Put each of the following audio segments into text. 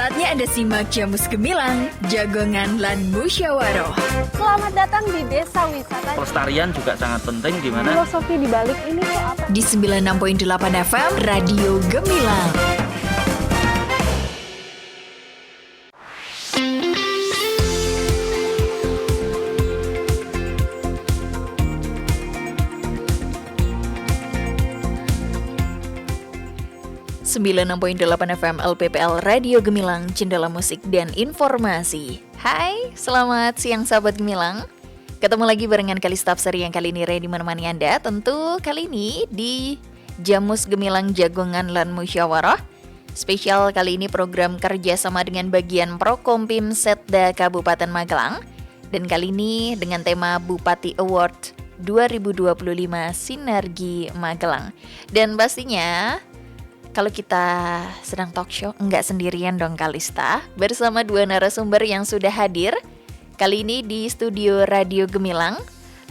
Saatnya Anda simak Jamus Gemilang, Jagongan lan Musyawaroh. Selamat datang di Desa Wisata. Pelestarian juga sangat penting, di mana Filosofi di balik ini tuh apa? Di 96.8 FM, Radio Gemilang. .8 FM LPPL Radio Gemilang, Jendela Musik dan Informasi. Hai, selamat siang sahabat Gemilang. Ketemu lagi barengan Kalista Absari yang kali ini ready menemani Anda. Tentu kali ini di Jamus Gemilang Jagongan lan Musyawarah. Spesial kali ini program kerja sama dengan bagian Prokompim Setda Kabupaten Magelang. Dan kali ini dengan tema Bupati Award 2025 Sinergi Magelang. Dan pastinya kalau kita sedang talk show, enggak sendirian dong Kalista. Bersama dua narasumber yang sudah hadir. Kali ini di studio Radio Gemilang.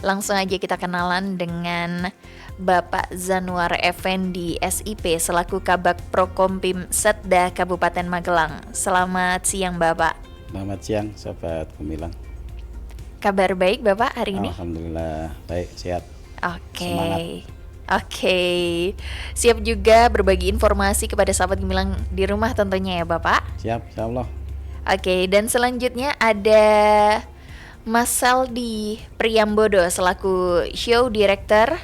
Langsung aja kita kenalan dengan Bapak Zanuar Effendi SIP selaku Kabak Prokompim Setda Kabupaten Magelang. Selamat siang Bapak. Selamat siang Sobat Gemilang. Kabar baik Bapak hari ini? Alhamdulillah baik, sehat. Oke. Oke, siap juga berbagi informasi kepada sahabat Gemilang di rumah tentunya ya Bapak. Siap, insyaallah. Oke, dan selanjutnya ada Mas Saldi Priyambodo selaku Show Director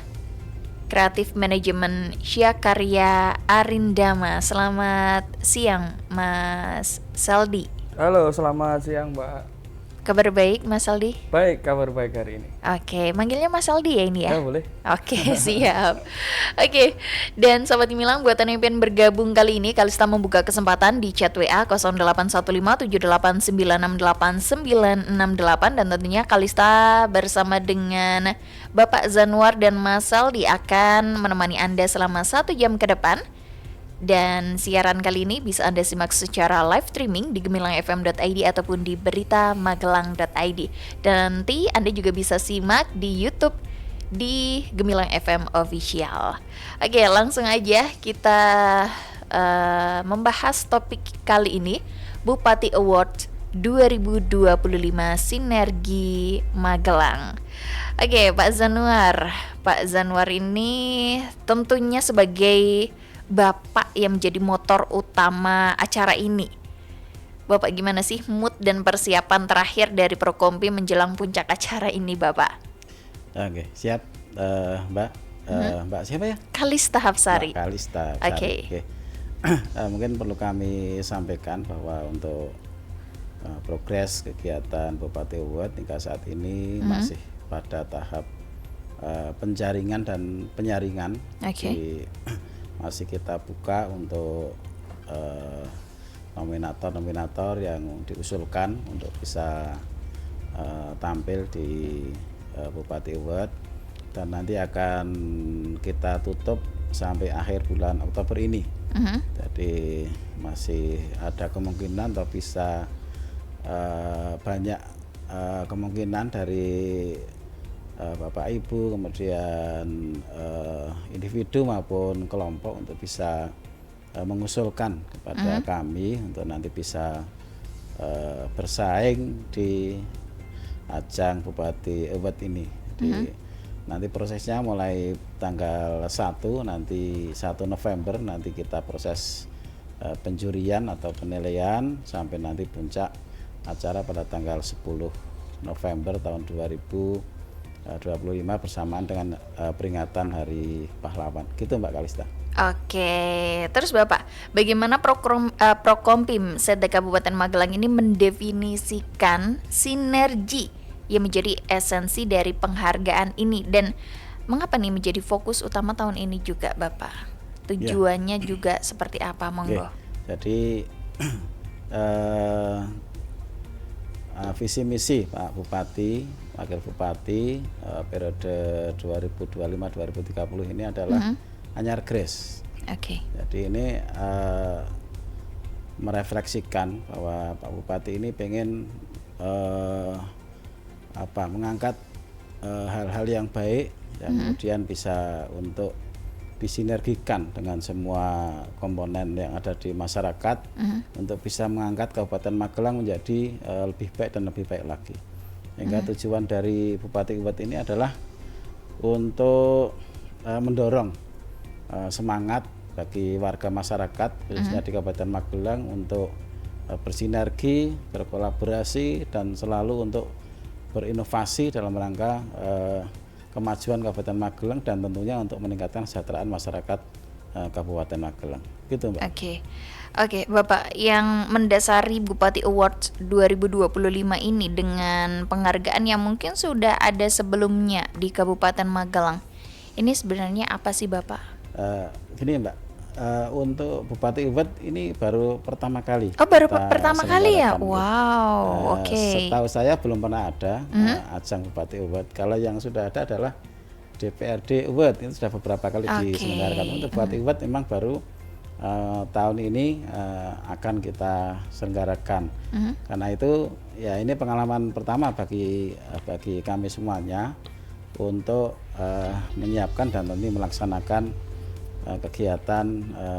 Kreatif Manajemen Syakarya Arindama. Selamat siang Mas Saldi. Halo, selamat siang Mbak. Kabar baik Mas Saldi? Baik, kabar baik hari ini. Oke, manggilnya Mas Saldi ya ini ya? Ya boleh. Oke, siap. Oke, dan Sobat Gemilang buat yang pengen bergabung kali ini, Kalista membuka kesempatan di chat WA 081578968968 dan tentunya Kalista bersama dengan Bapak Zanuar dan Mas Saldi akan menemani Anda selama 1 jam ke depan. Dan siaran kali ini bisa Anda simak secara live streaming di gemilangfm.id ataupun di beritamagelang.id. Dan nanti Anda juga bisa simak di YouTube di Gemilang FM Official. Oke, langsung aja kita membahas topik kali ini, Bupati Award 2025 Sinergi Magelang. Oke, Pak Zanuar. Pak Zanuar ini tentunya sebagai Bapak yang menjadi motor utama acara ini. Bapak gimana sih mood dan persiapan terakhir dari Prokompim menjelang puncak acara ini Bapak? Oke, siap Mbak. Mbak siapa ya? Kalista Hapsari. Mbak Kalista. Oke. Mungkin perlu kami sampaikan bahwa untuk progres kegiatan Bupati Award hingga saat ini masih pada tahap penjaringan dan penyaringan. Oke. Masih kita buka untuk nominator-nominator yang diusulkan untuk bisa tampil di Bupati Award, dan nanti akan kita tutup sampai akhir bulan Oktober ini. Jadi masih ada kemungkinan atau bisa banyak kemungkinan dari Bapak Ibu, kemudian individu maupun kelompok untuk bisa mengusulkan kepada kami untuk nanti bisa bersaing di ajang Bupati Award ini. Jadi nanti prosesnya mulai tanggal 1 November nanti kita proses penjurian atau penilaian sampai nanti puncak acara pada tanggal 10 November tahun 2025 bersamaan dengan peringatan Hari Pahlawan. Gitu Mbak Kalista. Oke, terus Bapak, bagaimana Prokompim Setda Kabupaten Magelang ini mendefinisikan sinergi yang menjadi esensi dari penghargaan ini, dan mengapa nih menjadi fokus utama tahun ini juga Bapak? Tujuannya juga seperti apa, monggo? Jadi visi misi Pak Bupati, Wakil Bupati periode 2025-2030 ini adalah Anyar Grace. Oke. Jadi ini merefleksikan bahwa Pak Bupati ini pengen mengangkat hal-hal yang baik yang kemudian bisa untuk disinergikan dengan semua komponen yang ada di masyarakat untuk bisa mengangkat Kabupaten Magelang menjadi lebih baik dan lebih baik lagi. Sehingga tujuan dari Bupati Uwet ini adalah untuk mendorong semangat bagi warga masyarakat khususnya di Kabupaten Magelang untuk bersinergi, berkolaborasi dan selalu untuk berinovasi dalam rangka kemajuan Kabupaten Magelang dan tentunya untuk meningkatkan kesejahteraan masyarakat Kabupaten Magelang. Gitu, Mbak. Oke, Bapak, yang mendasari Bupati Awards 2025 ini dengan penghargaan yang mungkin sudah ada sebelumnya di Kabupaten Magelang. Ini sebenarnya apa sih, Bapak? Gini, Mbak. Untuk Bupati Uwet ini baru pertama kali. Oh, baru kita pertama kali ya? selenggarakan. Wow, oke. Setahu saya belum pernah ada ajang Bupati Uwet. Kalau yang sudah ada adalah DPRD Uwet, itu sudah beberapa kali diselenggarakan. Untuk Bupati Uwet memang baru tahun ini akan kita selenggarakan. Karena itu ya ini pengalaman pertama bagi kami semuanya untuk menyiapkan dan nanti melaksanakan kegiatan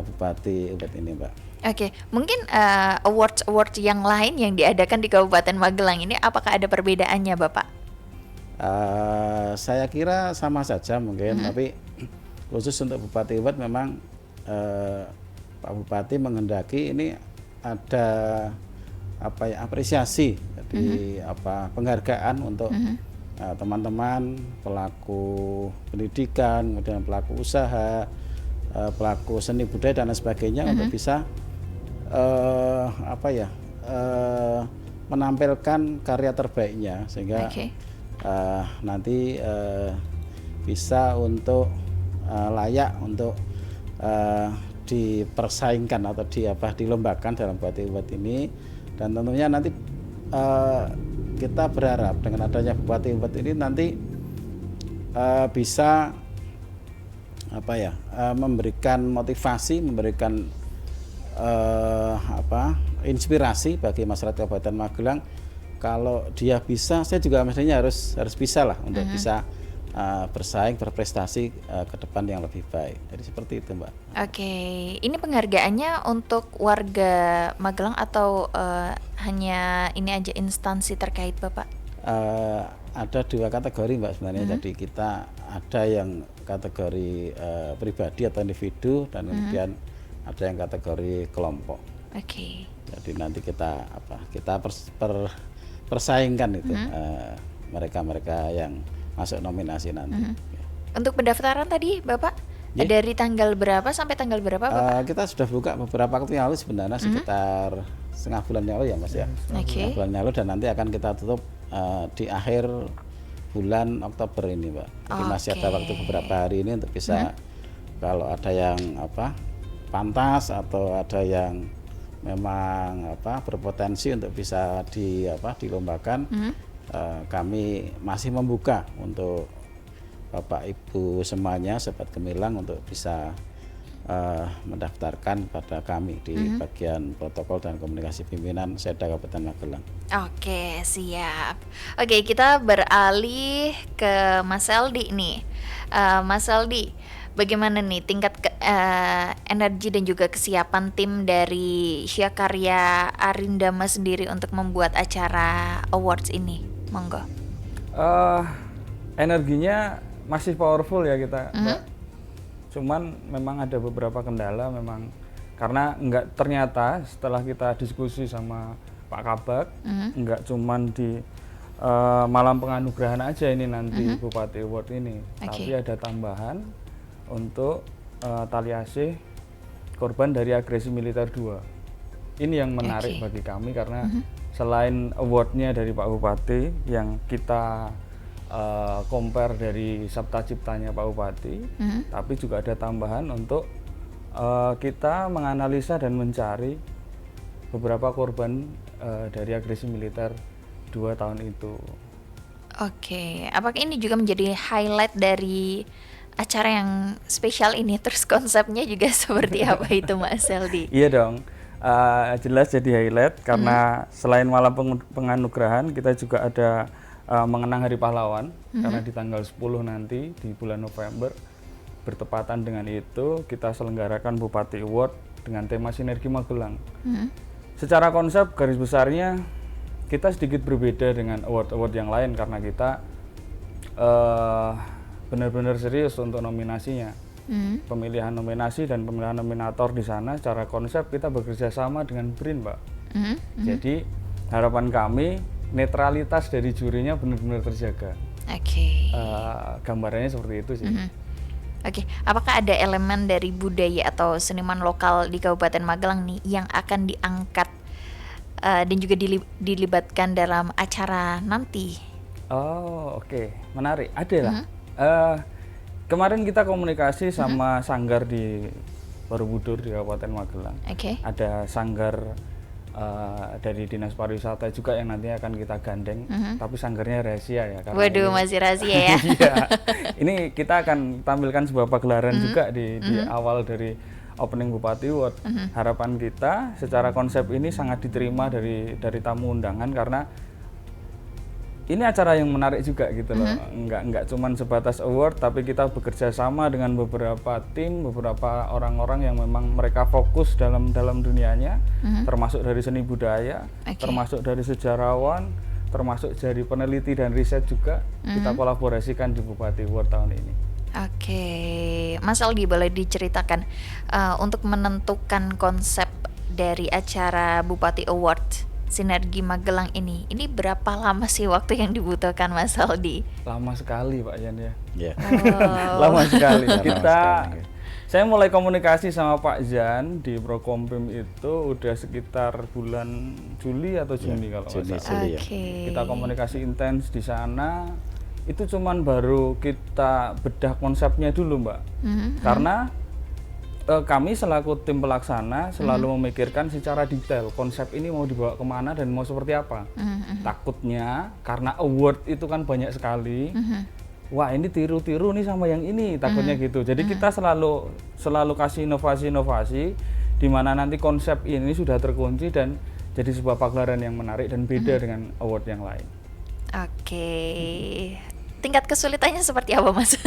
Bupati Uwet ini, Mbak. Oke, mungkin awards yang lain yang diadakan di Kabupaten Magelang ini apakah ada perbedaannya, Bapak? Saya kira sama saja mungkin, tapi khusus untuk Bupati Uwet memang Pak Bupati menghendaki ini ada apresiasi, jadi penghargaan untuk teman-teman pelaku pendidikan, kemudian pelaku usaha, pelaku seni budaya dan lain sebagainya untuk bisa menampilkan karya terbaiknya sehingga nanti bisa untuk layak untuk dipersaingkan atau dilombakan dalam Bupati Uwet ini. Dan tentunya nanti kita berharap dengan adanya Bupati Uwet ini nanti bisa memberikan motivasi, memberikan inspirasi bagi masyarakat Kabupaten Magelang. Kalau dia bisa, saya juga mestinya harus bisa lah untuk bisa bersaing, berprestasi ke depan yang lebih baik. Jadi seperti itu, Mbak. Oke, ini penghargaannya untuk warga Magelang atau hanya ini aja instansi terkait, Bapak? Ada dua kategori, Mbak, sebenarnya. Jadi kita ada yang kategori pribadi atau individu dan kemudian ada yang kategori kelompok. Oke. Jadi nanti kita persaingkan itu mereka yang masuk nominasi nanti. Untuk pendaftaran tadi, Bapak, dari tanggal berapa sampai tanggal berapa, Bapak? Kita sudah buka beberapa waktu yang lalu sebenarnya, sekitar setengah bulan yang lalu ya, Mas ya. Setengah bulan yang lalu, dan nanti akan kita tutup di akhir bulan Oktober ini, Mbak. Jadi masih ada waktu beberapa hari ini untuk bisa kalau ada yang pantas atau ada yang memang berpotensi untuk bisa dilombakan, kami masih membuka untuk Bapak Ibu semuanya, Sobat Gemilang, untuk bisa mendaftarkan pada kami di bagian protokol dan komunikasi pimpinan Seda Kabupaten Magelang. Oke, siap. Oke, kita beralih ke Mas Seldi nih. Mas Seldi, bagaimana nih tingkat energi dan juga kesiapan tim dari Syakarya Arindama sendiri untuk membuat acara awards ini? Monggo. Energinya masih powerful ya kita, Mbak. Cuman memang ada beberapa kendala memang karena ternyata setelah kita diskusi sama Pak Kabak, enggak cuman di malam penganugerahan aja ini nanti Bupati Award ini, tapi ada tambahan untuk tali asih korban dari agresi militer 2. Ini yang menarik bagi kami karena selain awardnya dari Pak Bupati yang kita compare dari sabta ciptanya Pak Bupati, tapi juga ada tambahan untuk kita menganalisa dan mencari beberapa korban dari agresi militer 2 tahun itu. Oke, apakah ini juga menjadi highlight dari acara yang spesial ini? Terus konsepnya juga seperti apa itu, Mas Seldi? Iya dong, jelas jadi highlight karena selain malam penganugerahan kita juga ada mengenang Hari Pahlawan karena di tanggal 10 nanti di bulan November bertepatan dengan itu kita selenggarakan Bupati Award dengan tema Sinergi Magelang. Secara konsep garis besarnya kita sedikit berbeda dengan award-award yang lain karena kita benar-benar serius untuk nominasinya. Pemilihan nominasi dan pemilihan nominator di sana secara konsep kita bekerja sama dengan BRIN, Mbak. Jadi harapan kami netralitas dari jurinya benar-benar terjaga. Oke. Gambarannya seperti itu sih. Oke, apakah ada elemen dari budaya atau seniman lokal di Kabupaten Magelang nih yang akan diangkat dan juga dilibatkan dalam acara nanti? Oh, oke. Menarik. Ada lah. Kemarin kita komunikasi sama sanggar di Borobudur di Kabupaten Magelang. Oke. Ada sanggar dari Dinas Pariwisata juga yang nantinya akan kita gandeng, tapi sanggarnya rahasia ya. Waduh, masih rahasia ya. Iya. Ini kita akan tampilkan sebuah pagelaran juga di awal dari opening Bupati Award. Harapan kita secara konsep ini sangat diterima dari tamu undangan karena ini acara yang menarik juga gitu loh. Enggak cuman sebatas award, tapi kita bekerja sama dengan beberapa tim, beberapa orang-orang yang memang mereka fokus dalam dunianya, termasuk dari seni budaya, termasuk dari sejarawan, termasuk dari peneliti dan riset juga. Kita kolaborasikan di Bupati Award tahun ini. Oke, Mas Aldi boleh diceritakan untuk menentukan konsep dari acara Bupati Award Sinergi Magelang ini berapa lama sih waktu yang dibutuhkan Mas Aldi? Lama sekali Pak Yan ya. Ya. Lama sekali. Lama sekali. Saya mulai komunikasi sama Pak Jan di Prokompim itu udah sekitar bulan Juli atau Juni kalau nggak salah. Kita komunikasi intens di sana. Itu cuman baru kita bedah konsepnya dulu Mbak. Karena kami selaku tim pelaksana selalu memikirkan secara detail konsep ini mau dibawa kemana dan mau seperti apa. Takutnya karena award itu kan banyak sekali, wah ini tiru-tiru nih sama yang ini, takutnya gitu. Jadi kita selalu kasih inovasi-inovasi di mana nanti konsep ini sudah terkunci dan jadi sebuah pagelaran yang menarik dan beda dengan award yang lain. Oke. Tingkat kesulitannya seperti apa Mas?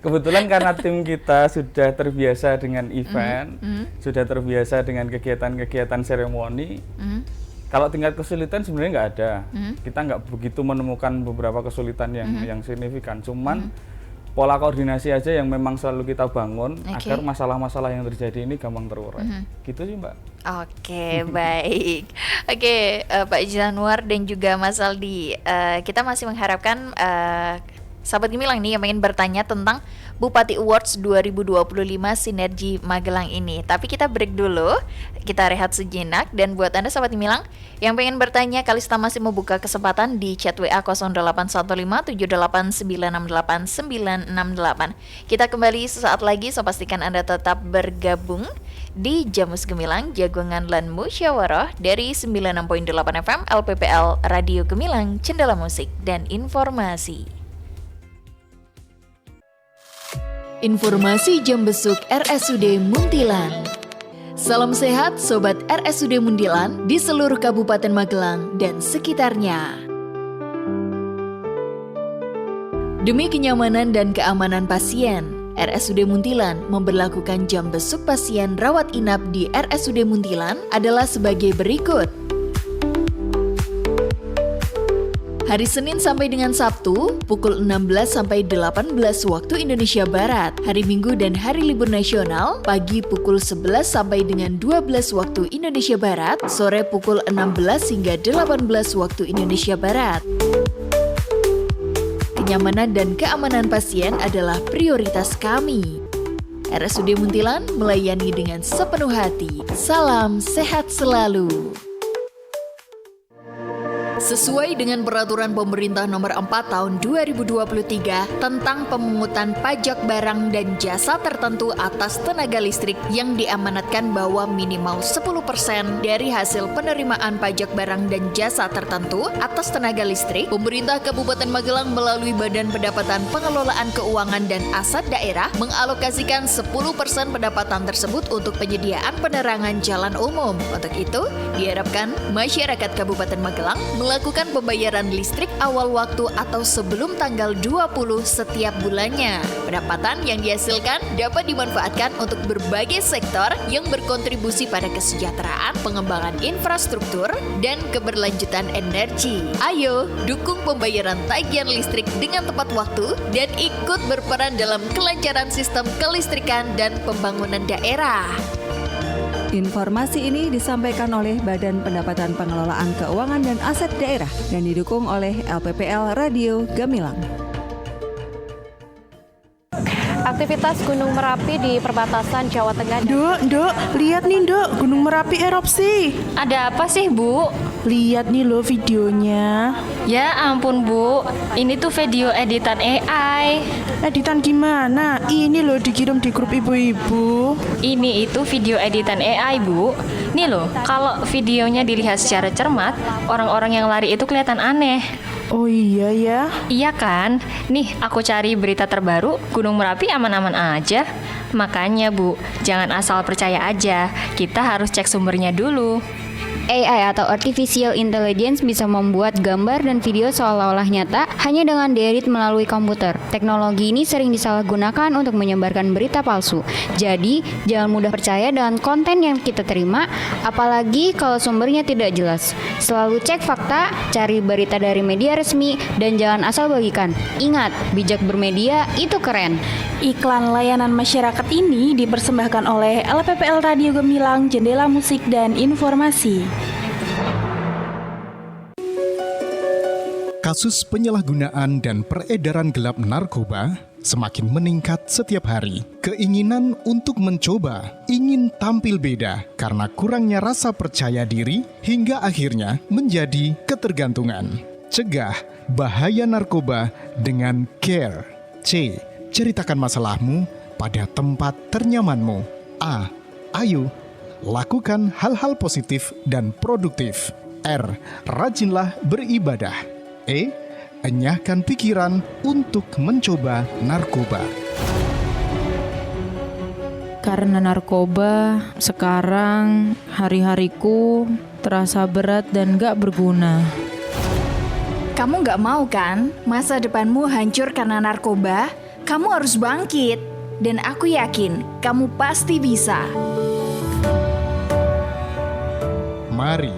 Kebetulan karena tim kita sudah terbiasa dengan event, sudah terbiasa dengan kegiatan-kegiatan seremoni. Kalau tingkat kesulitan sebenarnya nggak ada. Kita nggak begitu menemukan beberapa kesulitan yang signifikan. Cuman pola koordinasi aja yang memang selalu kita bangun agar masalah-masalah yang terjadi ini gampang terurai. Gitu sih Mbak. Oke, baik. Oke, Pak Januar dan juga Mas Aldi, kita masih mengharapkan sahabat Gemilang nih yang pengen bertanya tentang Bupati Awards 2025 Sinergi Magelang ini. Tapi kita break dulu, kita rehat sejenak. Dan buat Anda sahabat Gemilang yang pengen bertanya, Kalista masih membuka kesempatan di chat WA 081578968968. Kita kembali sesaat lagi, so pastikan Anda tetap bergabung di Jamus Gemilang, Jagongan Lan Musyawarah dari 96.8 FM LPPL Radio Gemilang, Cendela Musik dan Informasi. Informasi jam besuk RSUD Muntilan. Salam sehat Sobat RSUD Muntilan di seluruh Kabupaten Magelang dan sekitarnya. Demi kenyamanan dan keamanan pasien, RSUD Muntilan memberlakukan jam besuk pasien rawat inap di RSUD Muntilan adalah sebagai berikut. Hari Senin sampai dengan Sabtu, pukul 16 sampai 18 waktu Indonesia Barat. Hari Minggu dan hari libur nasional, pagi pukul 11 sampai dengan 12 waktu Indonesia Barat, sore pukul 16 hingga 18 waktu Indonesia Barat. Kenyamanan dan keamanan pasien adalah prioritas kami. RSUD Muntilan melayani dengan sepenuh hati. Salam sehat selalu. Sesuai dengan Peraturan Pemerintah Nomor 4 Tahun 2023 tentang pemungutan pajak barang dan jasa tertentu atas tenaga listrik yang diamanatkan bahwa minimal 10% dari hasil penerimaan pajak barang dan jasa tertentu atas tenaga listrik, pemerintah Kabupaten Magelang melalui Badan Pendapatan Pengelolaan Keuangan dan Aset Daerah mengalokasikan 10% pendapatan tersebut untuk penyediaan penerangan jalan umum. Untuk itu, diharapkan masyarakat Kabupaten Magelang melalui melakukan pembayaran listrik awal waktu atau sebelum tanggal 20 setiap bulannya. Pendapatan yang dihasilkan dapat dimanfaatkan untuk berbagai sektor yang berkontribusi pada kesejahteraan, pengembangan infrastruktur, dan keberlanjutan energi. Ayo, dukung pembayaran tagihan listrik dengan tepat waktu dan ikut berperan dalam kelancaran sistem kelistrikan dan pembangunan daerah. Informasi ini disampaikan oleh Badan Pendapatan Pengelolaan Keuangan dan Aset Daerah dan didukung oleh LPPL Radio Gemilang. Aktivitas Gunung Merapi di perbatasan Jawa Tengah. Dok, lihat nih Dok, Gunung Merapi erupsi. Ada apa sih, Bu? Lihat nih lo videonya. Ya ampun, Bu. Ini tuh video editan AI. Editan gimana? Ini lo dikirim di grup ibu-ibu. Ini itu video editan AI, Bu. Nih loh, kalau videonya dilihat secara cermat, orang-orang yang lari itu kelihatan aneh. Oh iya ya. Iya kan? Nih, aku cari berita terbaru, Gunung Merapi aman-aman aja. Makanya, Bu, jangan asal percaya aja. Kita harus cek sumbernya dulu. AI atau Artificial Intelligence bisa membuat gambar dan video seolah-olah nyata hanya dengan diedit melalui komputer. Teknologi ini sering disalahgunakan untuk menyebarkan berita palsu. Jadi, jangan mudah percaya dengan konten yang kita terima, apalagi kalau sumbernya tidak jelas. Selalu cek fakta, cari berita dari media resmi, dan jangan asal bagikan. Ingat, bijak bermedia itu keren. Iklan layanan masyarakat ini dipersembahkan oleh LPPL Radio Gemilang, Jendela Musik dan Informasi. Kasus penyalahgunaan dan peredaran gelap narkoba semakin meningkat setiap hari. Keinginan untuk mencoba, ingin tampil beda karena kurangnya rasa percaya diri hingga akhirnya menjadi ketergantungan. Cegah bahaya narkoba dengan CARE. C. Ceritakan masalahmu pada tempat ternyamanmu. A. Ayo, lakukan hal-hal positif dan produktif. R. Rajinlah beribadah. E. Enyahkan pikiran untuk mencoba narkoba. Karena narkoba, sekarang hari-hariku terasa berat dan gak berguna. Kamu gak mau kan masa depanmu hancur karena narkoba? Kamu harus bangkit. Dan aku yakin kamu pasti bisa. Mari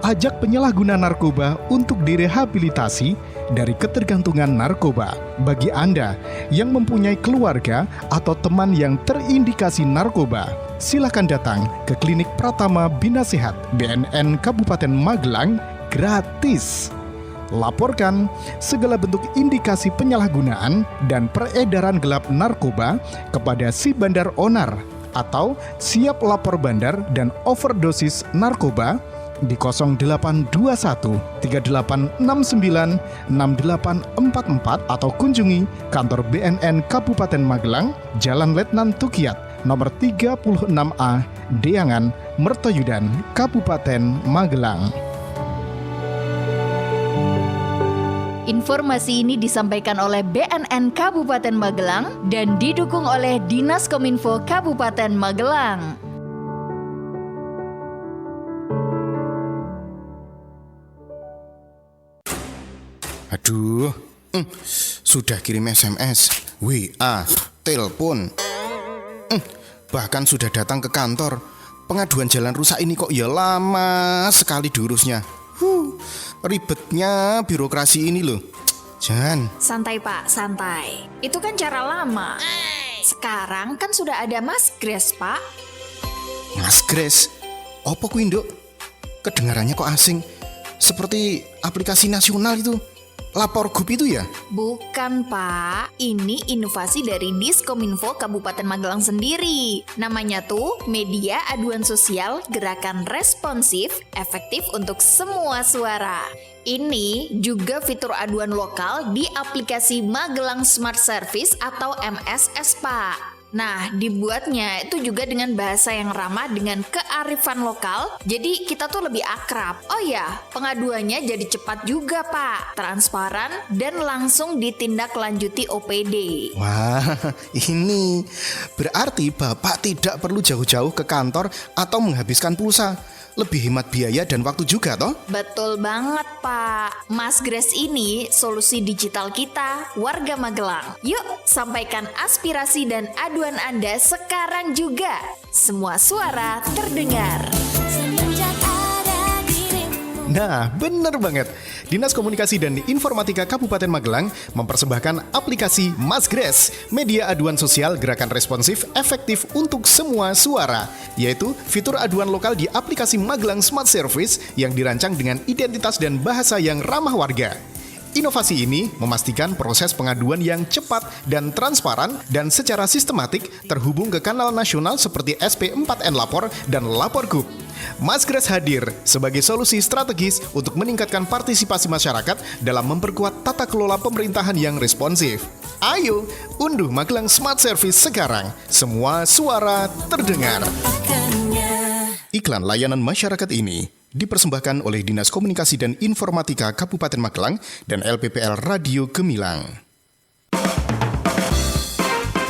ajak penyalahguna narkoba untuk direhabilitasi dari ketergantungan narkoba. Bagi Anda yang mempunyai keluarga atau teman yang terindikasi narkoba, silakan datang ke Klinik Pratama Bina Sehat BNN Kabupaten Magelang gratis. Laporkan segala bentuk indikasi penyalahgunaan dan peredaran gelap narkoba kepada si bandar onar atau siap lapor bandar dan overdosis narkoba di 0821 3869 6844 atau kunjungi kantor BNN Kabupaten Magelang, Jalan Letnan Tukiat, nomor 36A, Deangan, Mertoyudan, Kabupaten Magelang. Informasi ini disampaikan oleh BNN Kabupaten Magelang dan didukung oleh Dinas Kominfo Kabupaten Magelang. Aduh, sudah kirim SMS, WA, telepon, bahkan sudah datang ke kantor. Pengaduan jalan rusak ini kok ya lama sekali diurusnya. Ribetnya birokrasi ini loh. Jan. Santai Pak, santai. Itu kan cara lama. Sekarang kan sudah ada Mas Grace, Pak. Mas Grace? Apa kuwi, Nduk? Kedengarannya kok asing. Seperti aplikasi nasional itu. Lapor Gub itu ya? Bukan Pak, ini inovasi dari Diskominfo Kabupaten Magelang sendiri. Namanya tuh Media Aduan Sosial Gerakan Responsif Efektif untuk Semua Suara. Ini juga fitur aduan lokal di aplikasi Magelang Smart Service atau MSS Pak. Nah, dibuatnya itu juga dengan bahasa yang ramah dengan kearifan lokal, jadi kita tuh lebih akrab. Oh ya, pengaduannya jadi cepat juga Pak, transparan dan langsung ditindaklanjuti OPD. Wah, ini berarti Bapak tidak perlu jauh-jauh ke kantor atau menghabiskan pulsa. lebih hemat biaya dan waktu juga toh. Betul banget, Pak. Mas Grace ini solusi digital kita, warga Magelang. Yuk, sampaikan aspirasi dan aduan Anda sekarang juga. Semua suara terdengar. Nah, bener banget. Dinas Komunikasi dan Informatika Kabupaten Magelang mempersembahkan aplikasi Mas Grace, media aduan sosial gerakan responsif efektif untuk semua suara, yaitu fitur aduan lokal di aplikasi Magelang Smart Service yang dirancang dengan identitas dan bahasa yang ramah warga. Inovasi ini memastikan proses pengaduan yang cepat dan transparan dan secara sistematik terhubung ke kanal nasional seperti SP4N Lapor dan Lapor Gub. Mas Grace hadir sebagai solusi strategis untuk meningkatkan partisipasi masyarakat dalam memperkuat tata kelola pemerintahan yang responsif. Ayo, unduh Magelang Smart Service sekarang. Semua suara terdengar. Iklan layanan masyarakat ini dipersembahkan oleh Dinas Komunikasi dan Informatika Kabupaten Magelang dan LPPL Radio Gemilang.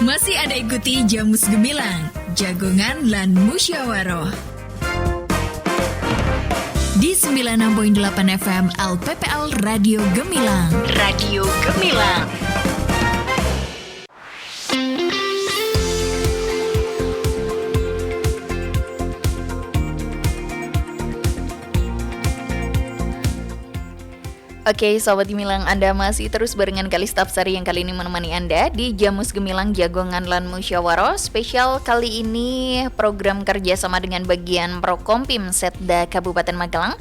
Masih Anda ikuti Jamus Gemilang, Jagongan lan Musyawaroh. Di 96.8 FM LPPL Radio Gemilang. Radio Gemilang. Oke, Sobat Gemilang, Anda masih terus barengan Kalista Sari yang kali ini menemani Anda di Jamus Gemilang Jagongan lan Musyawaroh. Spesial kali ini program kerjasama dengan bagian Prokompim Setda Kabupaten Magelang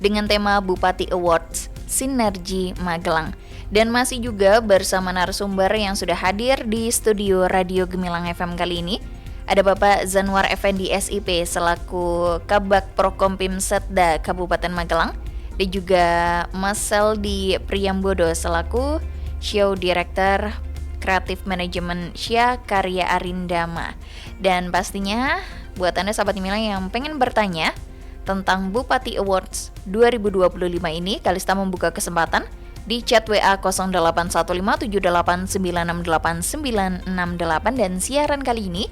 dengan tema Bupati Awards Sinergi Magelang. Dan masih juga bersama narasumber yang sudah hadir di studio Radio Gemilang FM kali ini. Ada Bapak Zanwar Effendi SIP selaku Kabak Prokompim Setda Kabupaten Magelang. Dan juga Mas Seldi Priyambodo selaku Show Director Kreatif Manajemen Sya Karya Arindama. Dan pastinya buat Anda sahabat Gemilang yang pengen bertanya tentang Bupati Awards 2025 ini, Kalista membuka kesempatan di chat WA 081578968968 dan siaran kali ini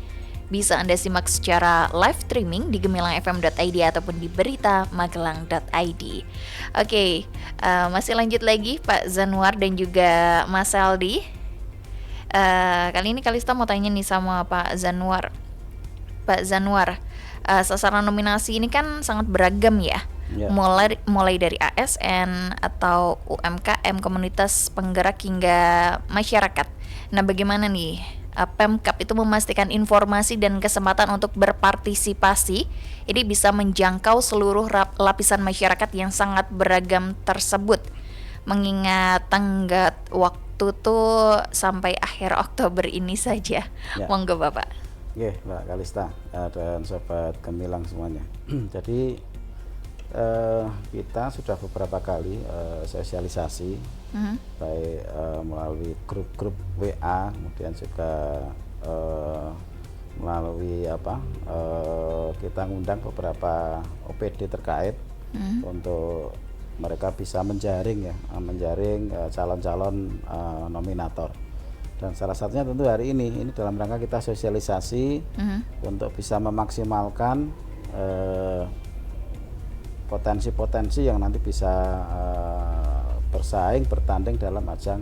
bisa Anda simak secara live streaming di gemilangfm.id ataupun di berita-magelang.id. Oke, masih lanjut lagi Pak Zanwar dan juga Mas Aldi. Kali ini Kalista mau tanya nih sama Pak Zanwar. Pak Zanwar, sasaran nominasi ini kan sangat beragam ya. Mulai dari ASN atau UMKM, komunitas penggerak hingga masyarakat. Nah, bagaimana nih Pemkab itu memastikan informasi dan kesempatan untuk berpartisipasi ini bisa menjangkau seluruh lapisan masyarakat yang sangat beragam tersebut, mengingat tenggat waktu tuh sampai akhir Oktober ini saja. Monggo Bapak. Oke, Mbak Kalista dan Sobat Gemilang semuanya. Jadi kita sudah beberapa kali sosialisasi baik melalui grup-grup WA, kemudian juga melalui kita ngundang beberapa OPD terkait untuk mereka bisa menjaring calon-calon nominator. Dan salah satunya tentu hari ini dalam rangka kita sosialisasi untuk bisa memaksimalkan potensi-potensi yang nanti bisa bertanding dalam ajang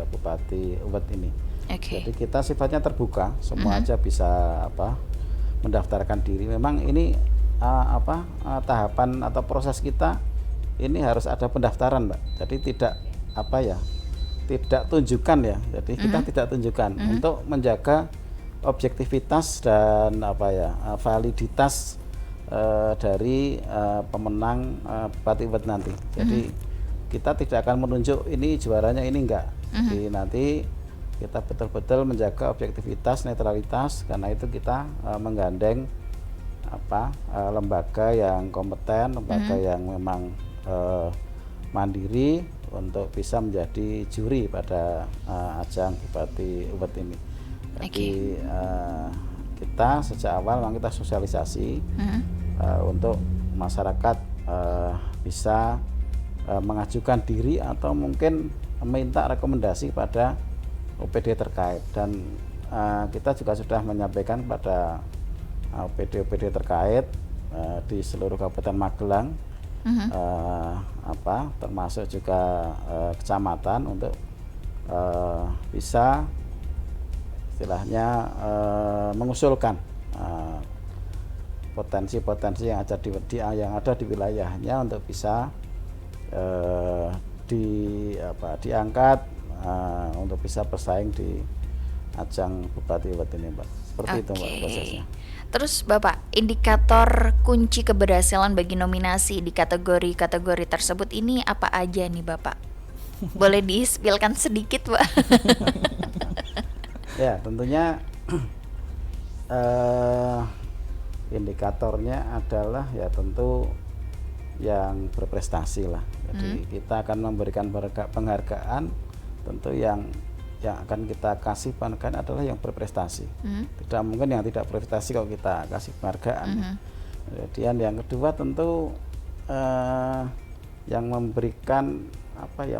Bupati Award ini. Jadi kita sifatnya terbuka, semua aja bisa mendaftarkan diri. Memang ini tahapan atau proses kita ini harus ada pendaftaran, Mbak. Jadi tidak tidak tunjukkan ya. Jadi kita tidak tunjukkan untuk menjaga objektivitas dan validitas dari pemenang Bupati Award nanti. Jadi kita tidak akan menunjuk ini juaranya ini enggak. Jadi nanti kita betul-betul menjaga objektivitas, netralitas. Karena itu kita menggandeng lembaga yang kompeten, lembaga yang memang mandiri untuk bisa menjadi juri pada ajang Bupati Award ini. Jadi kita sejak awal memang kita sosialisasi untuk masyarakat bisa mengajukan diri atau mungkin meminta rekomendasi pada OPD terkait. Dan kita juga sudah menyampaikan pada OPD-OPD terkait di seluruh Kabupaten Magelang, termasuk juga kecamatan untuk bisa istilahnya mengusulkan potensi-potensi yang ada di wilayahnya untuk bisa diangkat untuk bisa bersaing di ajang Bupati Uwet ini, Mbak. Seperti itu, Mbak, prosesnya. Terus Bapak, indikator kunci keberhasilan bagi nominasi di kategori-kategori tersebut ini apa aja nih Bapak? Boleh di-spillkan sedikit, Pak? Ya, tentunya indikatornya adalah ya tentu yang berprestasi lah. Jadi kita akan memberikan penghargaan tentu yang akan kita kasih penghargaan adalah yang berprestasi. Tidak mungkin yang tidak berprestasi kalau kita kasih penghargaan. Kemudian yang kedua tentu yang memberikan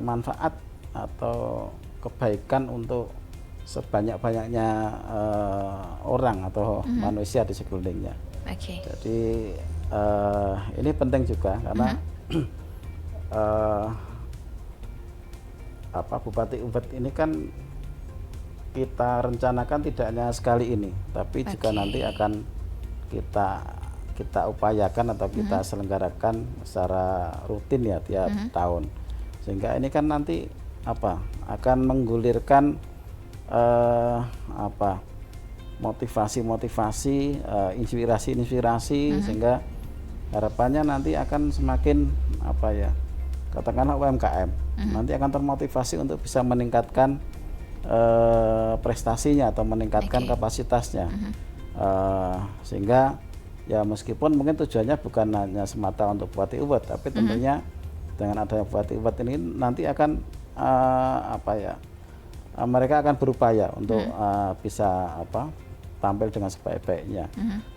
manfaat atau kebaikan untuk sebanyak-banyaknya orang atau manusia di sekelilingnya. Jadi ini penting juga karena Bupati Uwet ini kan kita rencanakan tidak hanya sekali ini, tapi juga nanti akan kita upayakan atau kita selenggarakan secara rutin ya tiap tahun. Sehingga ini kan nanti akan menggulirkan motivasi-motivasi, inspirasi-inspirasi, sehingga harapannya nanti akan semakin katakanlah UMKM nanti akan termotivasi untuk bisa meningkatkan prestasinya atau meningkatkan kapasitasnya, sehingga ya meskipun mungkin tujuannya bukan hanya semata untuk Bupati Uwet, tapi tentunya dengan adanya Bupati Uwet ini nanti akan mereka akan berupaya untuk bisa tampil dengan sebaik-baiknya,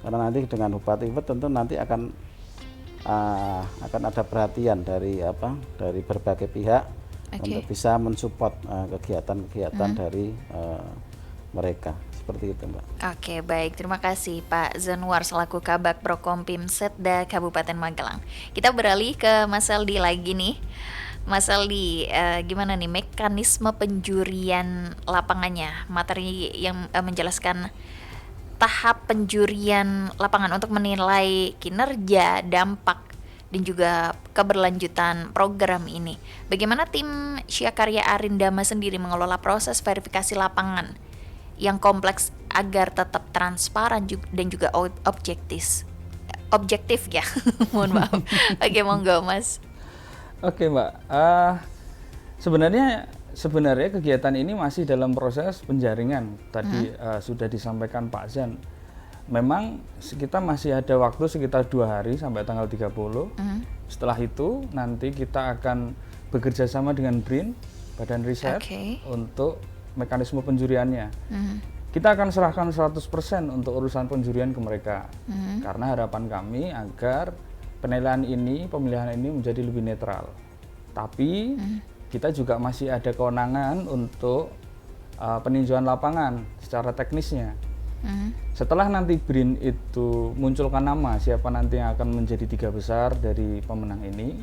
karena nanti dengan Bupati Uwet tentu nanti akan ada perhatian dari berbagai pihak untuk bisa mensupport kegiatan-kegiatan dari mereka, seperti itu, Mbak. Oke, baik, terima kasih Pak Zanuar selaku Kabak Prokompim Setda Kabupaten Magelang. Kita beralih ke Mas Aldi lagi nih. Mas Aldi, gimana nih mekanisme penjurian lapangannya? Materi yang menjelaskan tahap penjurian lapangan untuk menilai kinerja, dampak, dan juga keberlanjutan program ini. Bagaimana tim Syakarya Arindama sendiri mengelola proses verifikasi lapangan yang kompleks agar tetap transparan dan juga objektif ya. Mohon maaf. Oke, monggo Mas. Oke, Mbak. Sebenarnya kegiatan ini masih dalam proses penjaringan. Tadi sudah disampaikan Pak Zan. Memang kita masih ada waktu sekitar 2 hari sampai tanggal 30. Setelah itu nanti kita akan bekerja sama dengan BRIN, Badan Riset, untuk mekanisme penjuriannya. Kita akan serahkan 100% untuk urusan penjurian ke mereka. Karena harapan kami agar pemilihan ini menjadi lebih netral. Tapi kita juga masih ada kewenangan untuk peninjauan lapangan secara teknisnya. Setelah nanti BRIN itu munculkan nama siapa nanti yang akan menjadi 3 besar dari pemenang ini,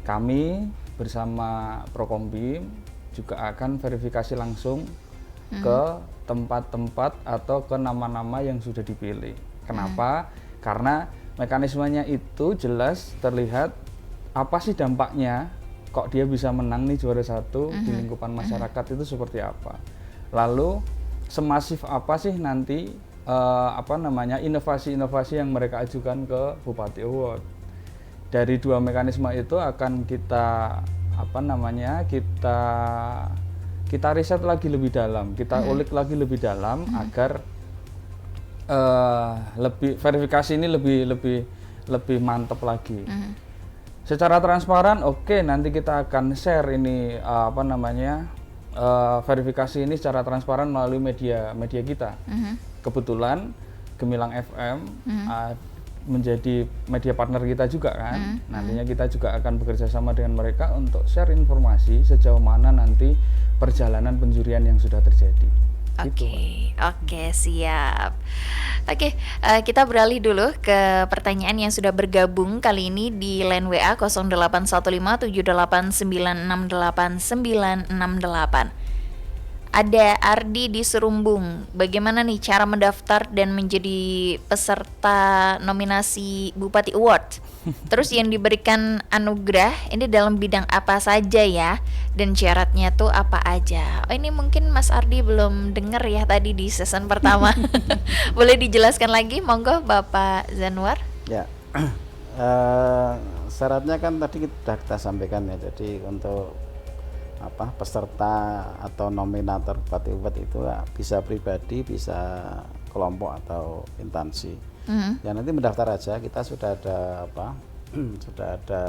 kami bersama Prokompim juga akan verifikasi langsung ke tempat-tempat atau ke nama-nama yang sudah dipilih. Kenapa? Karena mekanismenya itu jelas terlihat apa sih dampaknya, kok dia bisa menang nih juara 1 di lingkupan masyarakat itu seperti apa. Lalu semasif apa sih nanti inovasi-inovasi yang mereka ajukan ke Bupati Uwet. Dari 2 mekanisme itu akan kita kita riset lagi lebih dalam, kita ulik lagi lebih dalam agar verifikasi ini lebih mantap lagi. Secara transparan, nanti kita akan share ini verifikasi ini secara transparan melalui media kita. Kebetulan Gemilang FM menjadi media partner kita juga kan. Nantinya kita juga akan bekerja sama dengan mereka untuk share informasi sejauh mana nanti perjalanan penjurian yang sudah terjadi. Oke, siap. Oke, kita beralih dulu ke pertanyaan yang sudah bergabung kali ini di line WA 081578968968. Ada Ardi di Serumbung. Bagaimana nih cara mendaftar dan menjadi peserta nominasi Bupati Award? Terus yang diberikan anugerah ini dalam bidang apa saja ya? Dan syaratnya tuh apa aja? Oh, ini mungkin Mas Ardi belum dengar ya tadi di season pertama. Boleh dijelaskan lagi, monggo Bapak Zanwar? Ya, syaratnya kan tadi kita sampaikan ya. Jadi untuk peserta atau nominator Bupati Award itu bisa pribadi, bisa kelompok atau instansi. Ya nanti mendaftar aja. Kita sudah ada sudah ada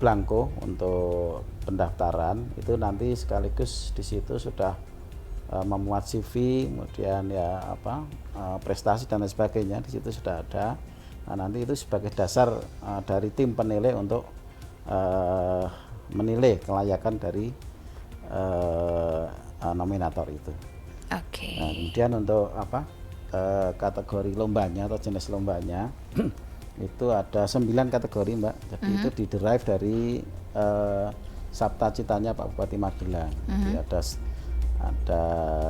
blanko untuk pendaftaran. Itu nanti sekaligus di situ sudah memuat CV, kemudian prestasi dan lain sebagainya. Di situ sudah ada. Nah, nanti itu sebagai dasar dari tim penilai untuk menilai kelayakan dari nominator itu. Oke. Nah, kemudian untuk kategori lombanya atau jenis lombanya itu ada 9 kategori, Mbak. Jadi itu diderive dari Sabta Citanya Pak Bupati Magelang. Jadi ada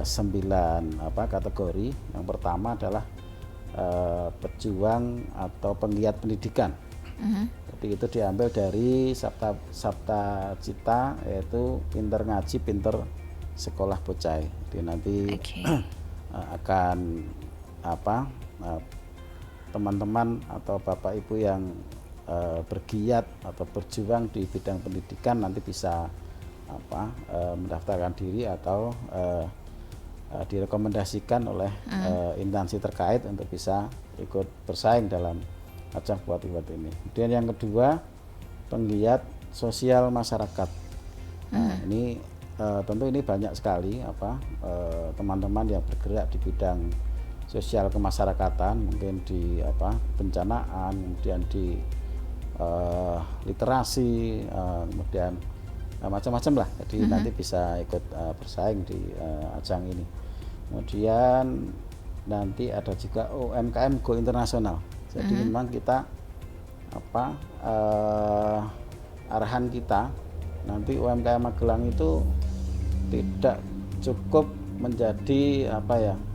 9 kategori. Yang pertama adalah pejuang atau penggiat pendidikan. Jadi itu diambil dari Sabta Cita, yaitu pinter ngaji, pinter sekolah bocah. Jadi nanti akan teman-teman atau Bapak Ibu yang bergiat atau berjuang di bidang pendidikan nanti bisa mendaftarkan diri atau direkomendasikan oleh instansi terkait untuk bisa ikut bersaing dalam ajang Bupati Award ini. Kemudian yang kedua, penggiat sosial masyarakat. Nah, ini tentu ini banyak sekali teman-teman yang bergerak di bidang sosial kemasyarakatan, mungkin di bencanaan, kemudian di literasi, kemudian macam-macam lah. Jadi nanti bisa ikut bersaing di ajang ini. Kemudian nanti ada juga UMKM Go Internasional. Jadi memang kita arahan kita nanti UMKM Magelang itu tidak cukup menjadi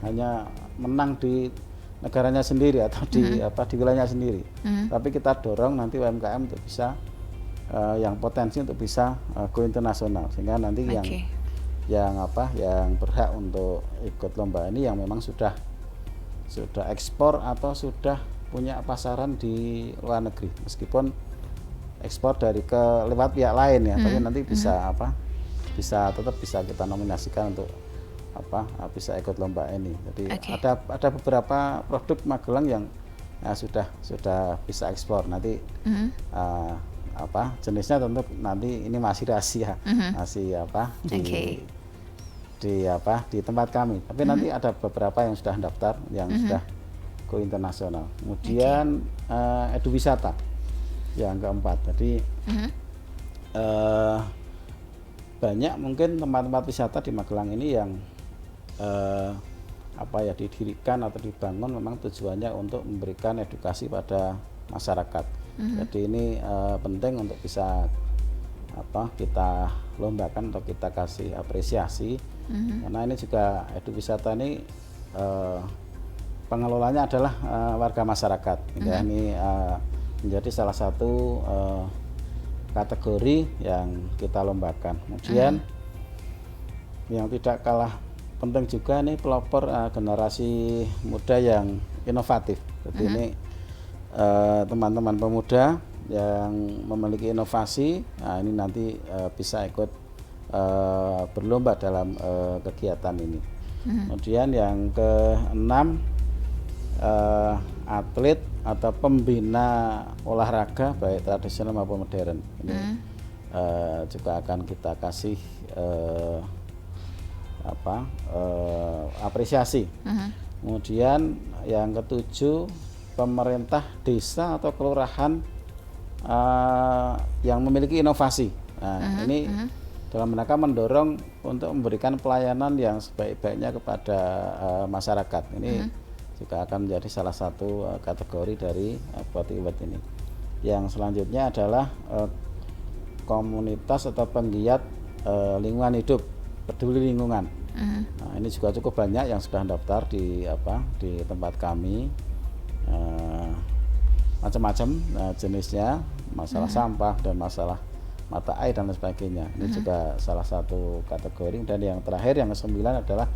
hanya menang di negaranya sendiri atau di wilayahnya sendiri. Tapi kita dorong nanti UMKM untuk bisa yang potensi untuk bisa go internasional, sehingga nanti yang berhak untuk ikut lomba ini yang memang sudah ekspor atau sudah punya pasaran di luar negeri, meskipun ekspor dari lewat pihak lain ya, tapi nanti bisa tetap bisa kita nominasikan untuk bisa ikut lomba ini. Jadi ada beberapa produk Magelang yang sudah bisa ekspor. Nanti jenisnya tentu nanti ini masih rahasia, masih di tempat kami. Tapi nanti ada beberapa yang sudah daftar, yang sudah go internasional. Kemudian edu wisata yang keempat. Jadi banyak mungkin tempat-tempat wisata di Magelang ini yang didirikan atau dibangun memang tujuannya untuk memberikan edukasi pada masyarakat. Jadi ini penting untuk bisa kita lombakan atau kita kasih apresiasi, karena ini juga edu wisata ini pengelolanya adalah warga masyarakat. Ya, ini menjadi salah satu kategori yang kita lombakan. Kemudian yang tidak kalah penting juga nih pelopor generasi muda yang inovatif. Jadi ini teman-teman pemuda yang memiliki inovasi, nah ini nanti bisa ikut berlomba dalam kegiatan ini. Kemudian yang keenam, atlet atau pembina olahraga baik tradisional maupun modern. Ini juga akan kita kasih apresiasi. Kemudian yang ketujuh, pemerintah desa atau kelurahan yang memiliki inovasi. Nah, ini dalam rangka mendorong untuk memberikan pelayanan yang sebaik-baiknya kepada masyarakat. Ini juga akan menjadi salah satu kategori dari Bupati Uwet ini. Yang selanjutnya adalah komunitas atau penggiat lingkungan hidup, peduli lingkungan. Nah, ini juga cukup banyak yang sudah daftar di tempat kami, macam-macam jenisnya, masalah sampah dan masalah mata air dan lain sebagainya. Ini juga salah satu kategori. Dan yang terakhir yang ke-9 adalah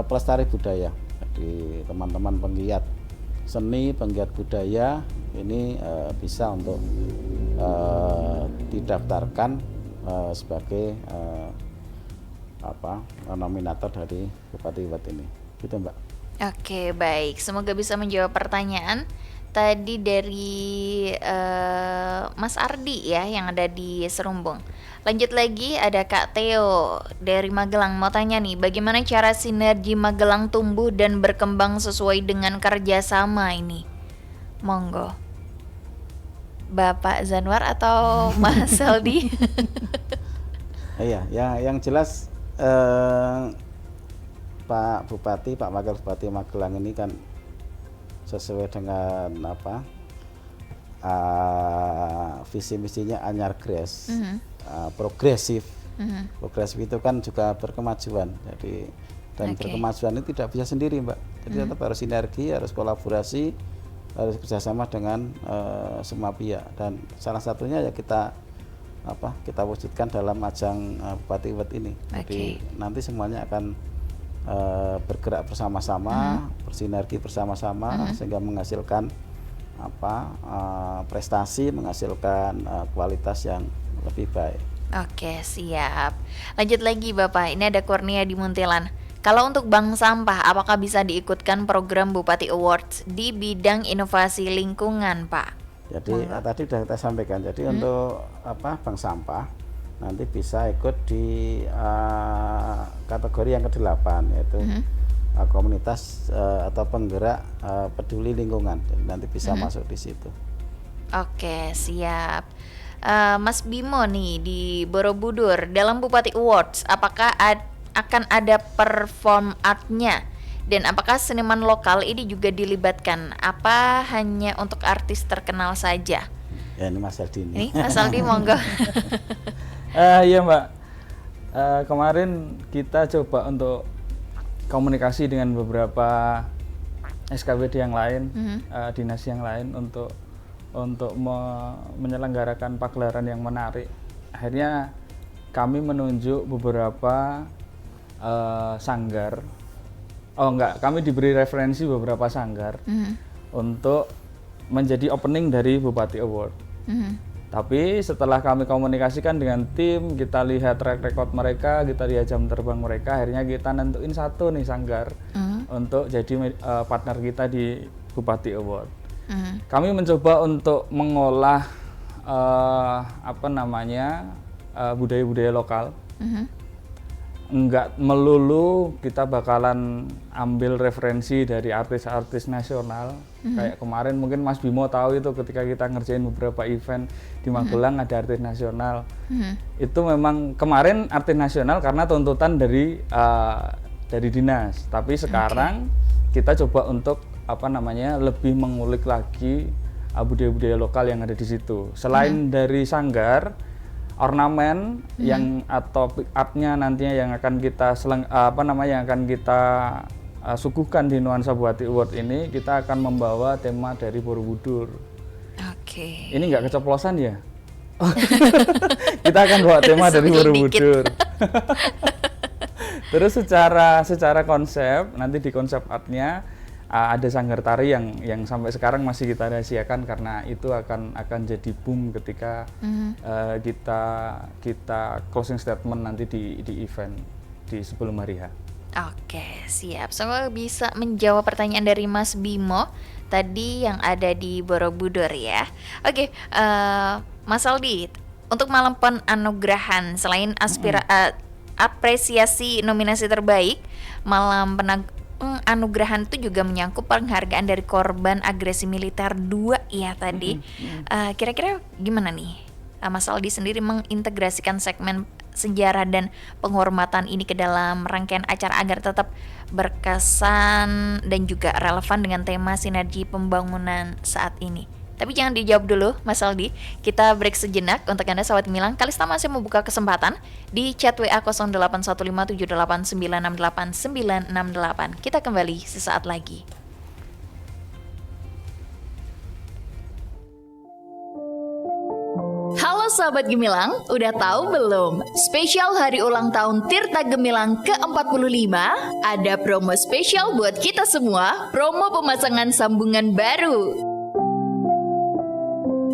pelestari budaya. Jadi teman-teman penggiat seni, penggiat budaya ini bisa untuk didaftarkan sebagai nominator dari Bupati Uwet ini. Gitu, Mbak. Oke, baik. Semoga bisa menjawab pertanyaan tadi dari Mas Ardi ya yang ada di Serumbung. Lanjut lagi ada Kak Theo dari Magelang mau tanya nih, bagaimana cara sinergi Magelang tumbuh dan berkembang sesuai dengan kerjasama ini? Monggo, Bapak Zanwar atau Mas Aldi? Iya, yang jelas Pak Bupati, Pak Wakil Bupati Magelang ini kan sesuai dengan visi misinya anyar gres, progresif. Progresif itu kan juga berkemajuan. Jadi berkemajuan itu tidak bisa sendiri, Mbak. Jadi tetap harus sinergi, harus kolaborasi, harus kerjasama dengan semua pihak. Dan salah satunya ya kita wujudkan dalam ajang Bupati Uwet ini. Jadi nanti semuanya akan bergerak bersama-sama, bersinergi bersama-sama sehingga menghasilkan prestasi, menghasilkan kualitas yang lebih baik. Oke, siap. Lanjut lagi Bapak, ini ada Kurnia di Muntilan. Kalau untuk bank sampah, apakah bisa diikutkan program Bupati Awards di bidang inovasi lingkungan, Pak? Jadi tadi sudah kita sampaikan. Jadi untuk bank sampah nanti bisa ikut di kategori yang ke-8 yaitu komunitas atau penggerak peduli lingkungan. Jadi nanti bisa masuk di situ. Oke, siap. Mas Bimo nih di Borobudur dalam Bupati Awards, apakah akan ada perform art-nya? Dan apakah seniman lokal ini juga dilibatkan? Apa hanya untuk artis terkenal saja? Ya, ini Mas Aldi. Ini Mas Aldi, monggo. Iya Mbak, kemarin kita coba untuk komunikasi dengan beberapa SKPD yang lain, dinas yang lain untuk menyelenggarakan pagelaran yang menarik. Akhirnya kami menunjuk beberapa sanggar. Kami diberi referensi beberapa sanggar untuk menjadi opening dari Bupati Award. Tapi setelah kami komunikasikan dengan tim, kita lihat track record mereka, kita lihat jam terbang mereka, akhirnya kita nentuin satu nih sanggar untuk jadi partner kita di Bupati Award. Kami mencoba untuk mengolah budaya-budaya lokal. Enggak melulu kita bakalan ambil referensi dari artis-artis nasional. Kayak kemarin mungkin Mas Bimo tahu itu ketika kita ngerjain beberapa event di Magelang ada artis nasional. Itu memang kemarin artis nasional karena tuntutan dari dinas. Tapi sekarang kita coba untuk lebih mengulik lagi budaya-budaya lokal yang ada di situ. Selain dari sanggar, ornamen yang atau art-nya nantinya yang akan kita suguhkan di Nuansa Bupati Award ini, kita akan membawa tema dari Borobudur. Oke. Ini nggak keceplosan ya? Kita akan bawa tema dari Borobudur. Terus secara konsep, nanti di konsep art-nya ada sanggar tari yang sampai sekarang masih kita rahasiakan karena itu akan jadi boom ketika kita closing statement nanti di event di sebelum hari H. Oke, siap. Semoga bisa menjawab pertanyaan dari Mas Bimo tadi yang ada di Borobudur ya. Oke, Mas Aldi, untuk malam penganugerahan selain apresiasi nominasi terbaik, malam penganugerahan itu juga menyangkut penghargaan dari korban agresi militer 2 ya tadi. Kira-kira gimana nih Mas Aldi sendiri mengintegrasikan segmen sejarah dan penghormatan ini ke dalam rangkaian acara agar tetap berkesan dan juga relevan dengan tema sinergi pembangunan saat ini. Tapi jangan dijawab dulu Mas Aldi, kita break sejenak. Untuk Anda sahabat Gemilang, Kalista masih membuka kesempatan di chat WA 081578968968. Kita kembali sesaat lagi. Halo sahabat Gemilang, udah tahu belum? Spesial hari ulang tahun Tirta Gemilang ke-45, ada promo spesial buat kita semua, promo pemasangan sambungan baru.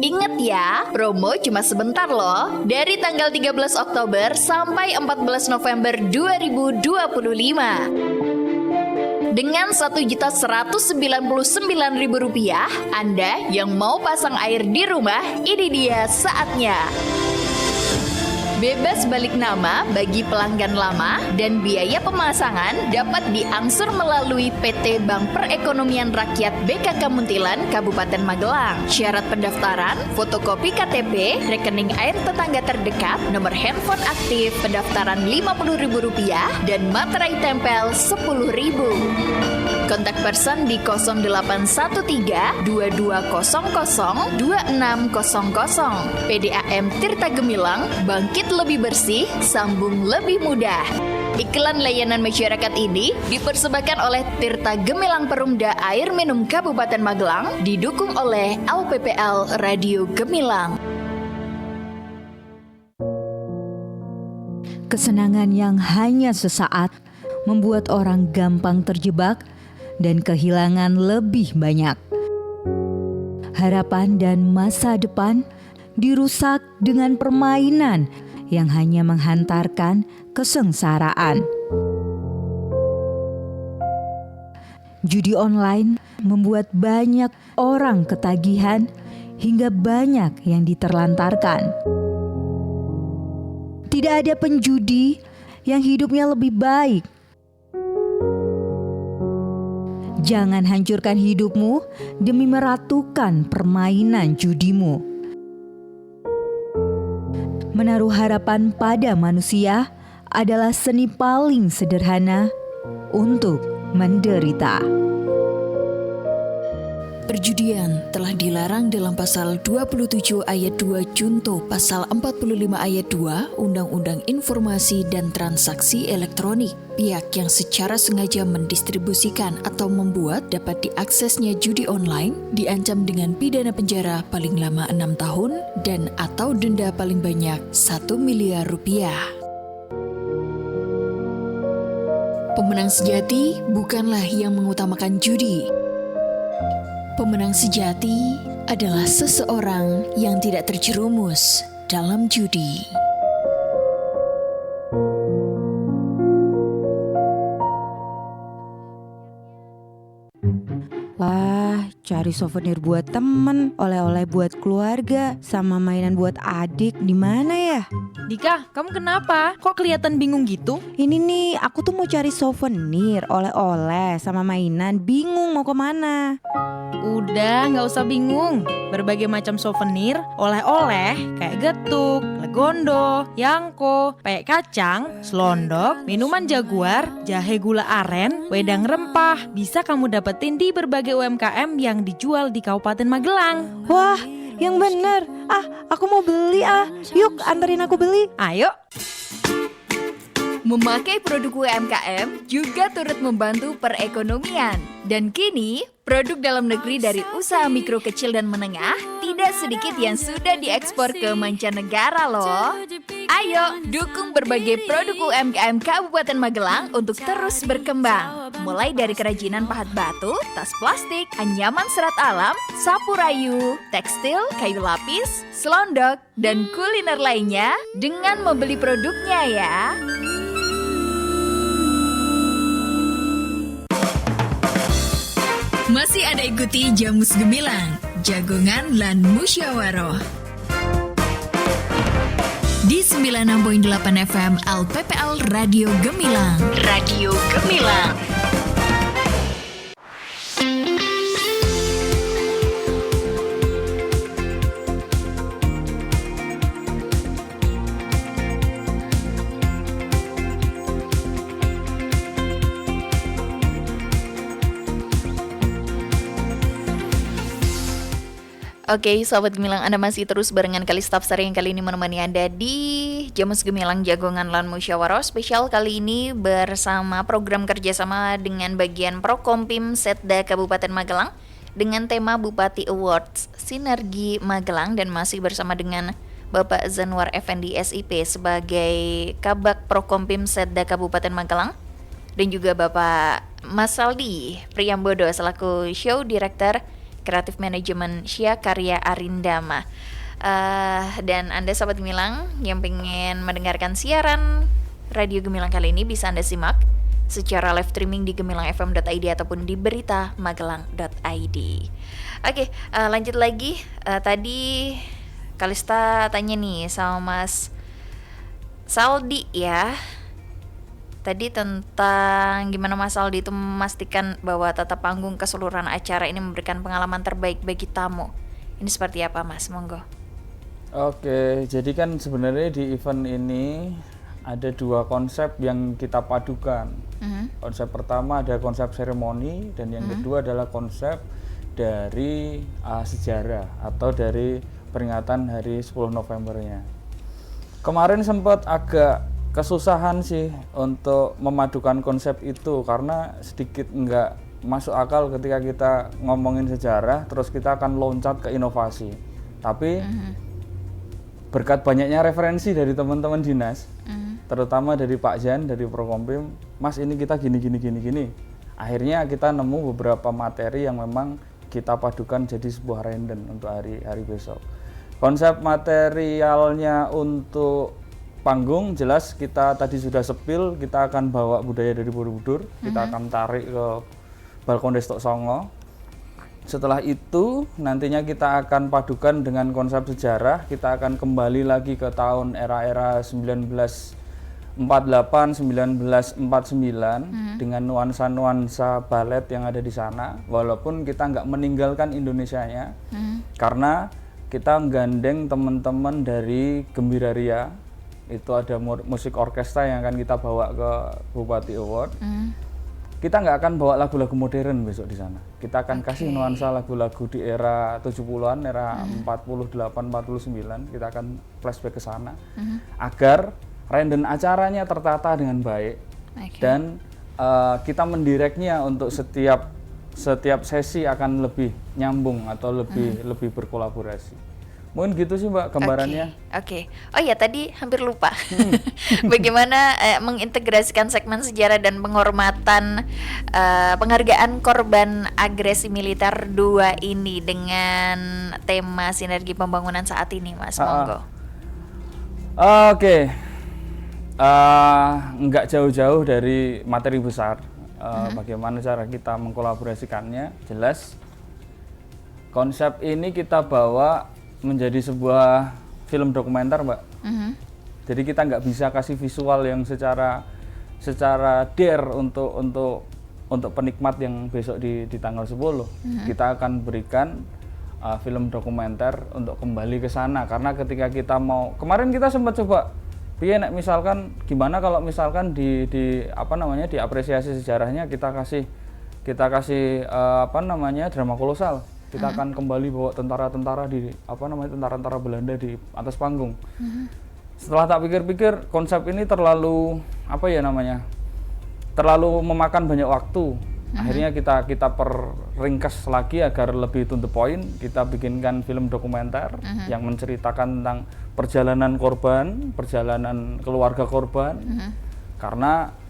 Ingat ya, promo cuma sebentar loh, dari tanggal 13 Oktober sampai 14 November 2025. Dengan Rp1.199.000, Anda yang mau pasang air di rumah, ini dia saatnya. Bebas balik nama bagi pelanggan lama dan biaya pemasangan dapat diangsur melalui PT Bank Perekonomian Rakyat BKK Muntilan Kabupaten Magelang. Syarat pendaftaran, fotokopi KTP, rekening air tetangga terdekat, nomor handphone aktif, pendaftaran Rp50.000 dan materai tempel Rp10.000. Kontak person di 0813 2200 2600. PDAM Tirta Gemilang, bangkit lebih bersih, sambung lebih mudah. Iklan layanan masyarakat ini dipersembahkan oleh Tirta Gemilang Perumda Air Minum Kabupaten Magelang, didukung oleh LPPL Radio Gemilang. Kesenangan yang hanya sesaat membuat orang gampang terjebak dan kehilangan lebih banyak. Harapan dan masa depan dirusak dengan permainan yang hanya menghantarkan kesengsaraan. Judi online membuat banyak orang ketagihan hingga banyak yang diterlantarkan. Tidak ada penjudi yang hidupnya lebih baik. Jangan hancurkan hidupmu demi meratukan permainan judimu. Menaruh harapan pada manusia adalah seni paling sederhana untuk menderita. Perjudian telah dilarang dalam pasal 27 ayat 2 Junto pasal 45 ayat 2 Undang-Undang Informasi dan Transaksi Elektronik. Pihak yang secara sengaja mendistribusikan atau membuat dapat diaksesnya judi online diancam dengan pidana penjara paling lama 6 tahun dan atau denda paling banyak Rp1 miliar. Pemenang sejati bukanlah yang mengutamakan judi. Pemenang sejati adalah seseorang yang tidak terjerumus dalam judi. Wah, cari souvenir buat temen, oleh-oleh buat keluarga, sama mainan buat adik. Di mana ya? Dika, kamu kenapa? Kok kelihatan bingung gitu? Ini nih, aku tuh mau cari souvenir, oleh-oleh, sama mainan. Bingung mau kemana. Udah, nggak usah bingung. Berbagai macam souvenir, oleh-oleh kayak getuk, legondo, yangko, peyek kacang, selondok, minuman jaguar, jahe gula aren, wedang rempah bisa kamu dapetin di berbagai UMKM yang dijual di Kabupaten Magelang. Wah, yang bener. Aku mau beli Yuk, anterin aku beli. Ayo. Memakai produk UMKM juga turut membantu perekonomian. Dan kini, produk dalam negeri dari usaha mikro kecil dan menengah tidak sedikit yang sudah diekspor ke mancanegara loh. Ayo, dukung berbagai produk UMKM Kabupaten Magelang untuk terus berkembang. Mulai dari kerajinan pahat batu, tas plastik, anyaman serat alam, sapu rayu, tekstil, kayu lapis, selondok, dan kuliner lainnya dengan membeli produknya ya. Masih ada ikuti Jamus Gemilang, Jagongan lan Musyawaroh di 96.8 FM LPPL Radio Gemilang. Radio Gemilang. Oke, sahabat Gemilang, Anda masih terus barengan Kalistap Sari yang kali ini menemani Anda di Jamus Gemilang Jagongan Lan Musyawarah spesial kali ini bersama program kerjasama dengan bagian Prokompim Setda Kabupaten Magelang dengan tema Bupati Awards Sinergi Magelang, dan masih bersama dengan Bapak Zanwar Effendi SIP sebagai Kabak Prokompim Setda Kabupaten Magelang, dan juga Bapak Mas Saldi Priyambodo selaku Show Director Kreatif Manajemen Syia Karya Arindama. Dan Anda sahabat Gemilang yang pengen mendengarkan siaran Radio Gemilang kali ini bisa Anda simak secara live streaming di gemilangfm.id ataupun di beritamagelang.id. Oke, lanjut lagi. Tadi Kalista tanya nih sama Mas Saldi ya, tadi tentang gimana Mas Aldi itu memastikan bahwa tata panggung keseluruhan acara ini memberikan pengalaman terbaik bagi tamu. Ini seperti apa Mas? Monggo. Oke, jadi kan sebenarnya di event ini ada dua konsep yang kita padukan. Konsep pertama ada konsep seremoni, dan yang kedua adalah konsep dari sejarah atau dari peringatan hari 10 Novembernya. Kemarin sempat agak kesusahan sih untuk memadukan konsep itu karena sedikit nggak masuk akal ketika kita ngomongin sejarah terus kita akan loncat ke inovasi. Tapi berkat banyaknya referensi dari teman-teman dinas, terutama dari Pak Jan dari Prokompim, Mas ini kita gini. Akhirnya kita nemu beberapa materi yang memang kita padukan jadi sebuah renden untuk hari besok. Konsep materialnya untuk panggung jelas kita tadi sudah sepil, kita akan bawa budaya dari Borobudur, kita akan tarik ke Balkon Destok Songo. Setelah itu nantinya kita akan padukan dengan konsep sejarah, kita akan kembali lagi ke tahun era-era 1948, 1949 dengan nuansa-nuansa balet yang ada di sana, walaupun kita nggak meninggalkan Indonesianya, karena kita menggandeng teman-teman dari Gembiraria. Itu ada musik orkestra yang akan kita bawa ke Bupati Award. Kita nggak akan bawa lagu-lagu modern besok di sana. Kita akan kasih nuansa lagu-lagu di era 70-an, era 48, 49. Kita akan flashback ke sana agar random acaranya tertata dengan baik. Dan kita mendireknya untuk setiap sesi akan lebih nyambung atau lebih berkolaborasi. Mungkin gitu sih Mbak gambarannya. Oke. Oh ya, tadi hampir lupa. Bagaimana mengintegrasikan segmen sejarah dan penghormatan penghargaan korban agresi militer 2 ini dengan tema sinergi pembangunan saat ini, Mas. Monggo. Oke. Nggak jauh-jauh dari materi besar. Bagaimana cara kita mengkolaborasikannya? Jelas konsep ini kita bawa menjadi sebuah film dokumenter, Mbak. Jadi kita nggak bisa kasih visual yang secara dare untuk penikmat yang besok di tanggal 10. Kita akan berikan film dokumenter untuk kembali ke sana, karena ketika kita mau, kemarin kita sempat coba misalkan gimana kalau misalkan di apresiasi sejarahnya kita kasih drama kolosal. Kita akan kembali bawa tentara-tentara tentara Belanda di atas panggung. Setelah tak pikir-pikir, konsep ini terlalu memakan banyak waktu. Akhirnya kita perringkas lagi agar lebih to the point. Kita bikinkan film dokumenter yang menceritakan tentang perjalanan korban, perjalanan keluarga korban. Karena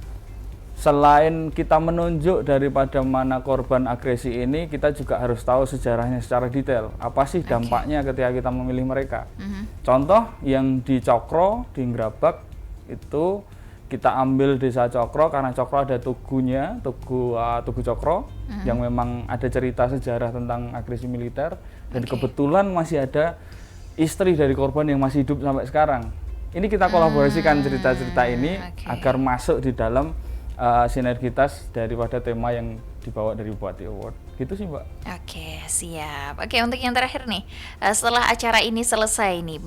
selain kita menunjuk daripada mana korban agresi ini, kita juga harus tahu sejarahnya secara detail. Apa sih dampaknya ketika kita memilih mereka? Contoh yang di Cokro, di Ngrabak, itu kita ambil desa Cokro karena Cokro ada tugunya, Tugu Cokro, yang memang ada cerita sejarah tentang agresi militer, dan kebetulan masih ada istri dari korban yang masih hidup sampai sekarang. Ini kita kolaborasikan cerita-cerita ini agar masuk di dalam sinergitas daripada tema yang dibawa dari Bupati Award. Gitu sih Mbak. Oke, siap. Oke, untuk yang terakhir nih, setelah acara ini selesai nih,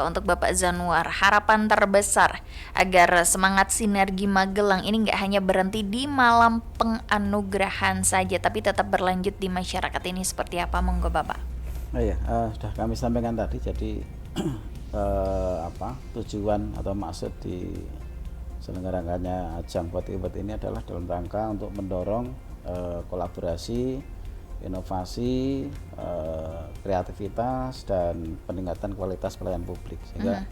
untuk Bapak Zanwar, harapan terbesar agar semangat sinergi Magelang ini nggak hanya berhenti di malam penganugerahan saja, tapi tetap berlanjut di masyarakat ini seperti apa? Monggo Bapak. Oh iya, sudah kami sampaikan tadi. Jadi tujuan atau maksud di selenggarakannya ajang Bupati Ubud ini adalah dalam rangka untuk mendorong kolaborasi, inovasi, kreativitas dan peningkatan kualitas pelayanan publik, sehingga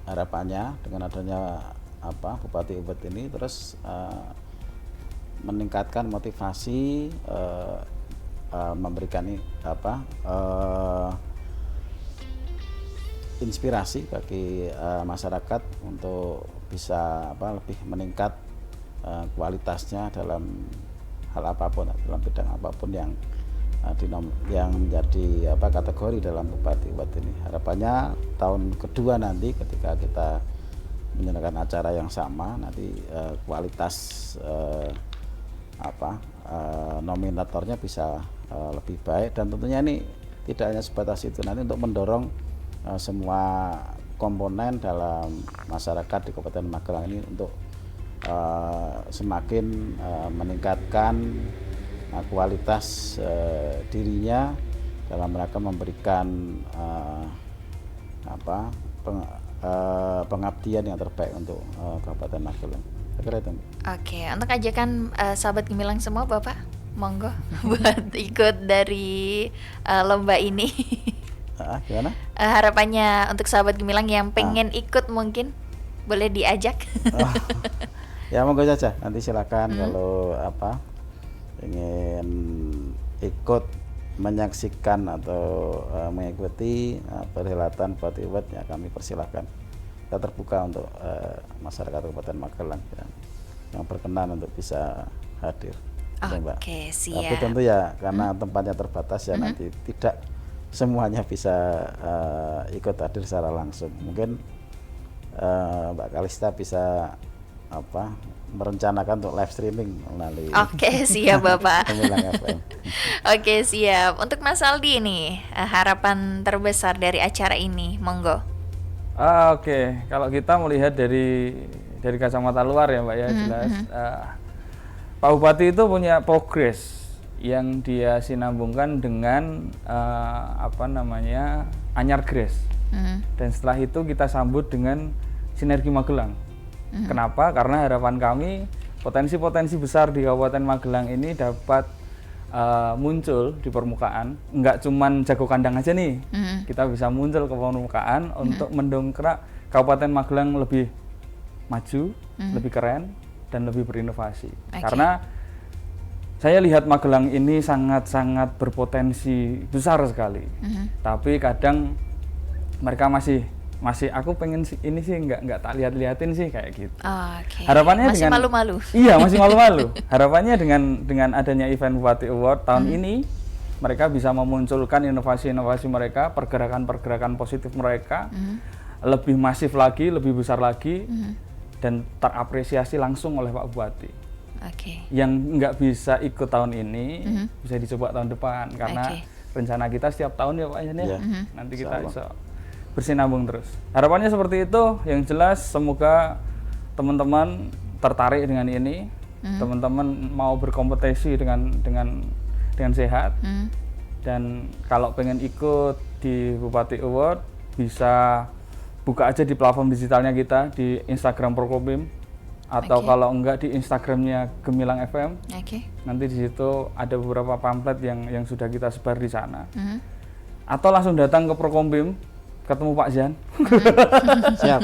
harapannya dengan adanya Bupati Ubud ini terus meningkatkan motivasi, memberikan inspirasi bagi masyarakat untuk bisa lebih meningkat kualitasnya dalam hal apapun, dalam bidang apapun yang menjadi kategori dalam Bupati Ubud ini. Harapannya tahun kedua nanti ketika kita menyelenggarakan acara yang sama, nanti kualitas nominatornya bisa lebih baik, dan tentunya ini tidak hanya sebatas itu, nanti untuk mendorong semua komponen dalam masyarakat di Kabupaten Magelang ini untuk semakin meningkatkan kualitas dirinya dalam rangka memberikan pengabdian yang terbaik untuk Kabupaten Magelang. Oke, untuk ajakan sahabat Gemilang semua, Bapak, monggo buat ikut dari lomba ini. Gimana? Harapannya untuk sahabat Gemilang yang pengen ikut mungkin boleh diajak. Ya monggo saja, nanti silakan kalau ingin ikut menyaksikan atau mengikuti perhelatan Bupati Ubud, ya kami persilahkan. Kita terbuka untuk masyarakat Kabupaten Magelang yang berkenan untuk bisa hadir. Oke, siap. Tapi tentu ya karena tempatnya terbatas ya nanti tidak semuanya bisa ikut hadir secara langsung. Mungkin Mbak Kalista bisa merencanakan untuk live streaming melalui. Oke, siap Bapak. Gemilang FM. Oke, siap. Untuk Mas Aldi nih, harapan terbesar dari acara ini, monggo. Oke, kalau kita melihat dari kacamata luar ya Mbak ya, jelas Pak Bupati itu punya progres yang dia sinambungkan dengan Anyar Grace. Dan setelah itu kita sambut dengan Sinergi Magelang. Kenapa? Karena harapan kami potensi-potensi besar di Kabupaten Magelang ini dapat muncul di permukaan. Enggak cuman jago kandang aja nih, kita bisa muncul ke permukaan untuk mendongkrak Kabupaten Magelang lebih maju, lebih keren, dan lebih berinovasi. Karena saya lihat Magelang ini sangat-sangat berpotensi besar sekali. Tapi kadang mereka masih aku pengen ini sih nggak tak lihatin sih kayak gitu. Harapannya masih dengan malu-malu. Iya, masih malu-malu. Harapannya dengan adanya event Bupati Award tahun ini, mereka bisa memunculkan inovasi-inovasi mereka, pergerakan-pergerakan positif mereka lebih masif lagi, lebih besar lagi, dan terapresiasi langsung oleh Pak Bupati. Yang nggak bisa ikut tahun ini bisa dicoba tahun depan, karena rencana kita setiap tahun ya Pak ya. Nanti kita bisa bersinambung terus. Harapannya seperti itu. Yang jelas semoga teman-teman tertarik dengan ini, teman-teman mau berkompetisi dengan sehat, dan kalau pengen ikut di Bupati Award bisa buka aja di platform digitalnya kita di Instagram Prokompim, atau kalau enggak di Instagramnya Gemilang FM. Nanti di situ ada beberapa pamflet yang sudah kita sebar di sana. Atau langsung datang ke Prokompim, ketemu Pak Jan. Siap.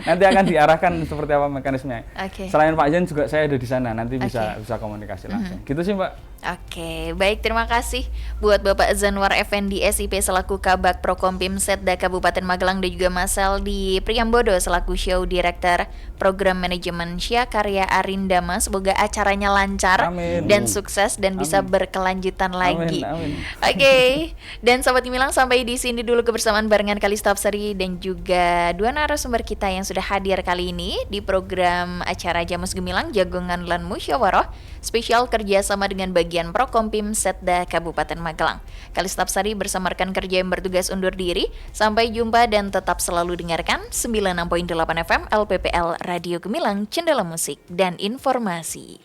Nanti akan diarahkan seperti apa mekanismenya. Selain Pak Jan juga saya ada di sana, nanti bisa komunikasi langsung. Gitu sih Mbak. Oke, baik, terima kasih buat Bapak Zanwar Effendi SIP selaku Kabak Prokompim Setda Kabupaten Magelang, dan juga Mas Aldi Priambodo selaku Show Director Program Manajemen Sya Karya Arindama. Semoga acaranya lancar dan sukses dan bisa berkelanjutan lagi. Oke, dan Sobat Gemilang, sampai di sini dulu kebersamaan barengan Kalista Sari dan juga dua narasumber kita yang sudah hadir kali ini di program acara Jamus Gemilang Jagongan Lan Musyawarah spesial kerjasama dengan bagian Prokompim Setda Kabupaten Magelang. Kalista Sari bersama rekan kerja yang bertugas undur diri. Sampai jumpa dan tetap selalu dengarkan 96.8 FM LPPL Radio Gemilang, Cendela Musik dan Informasi.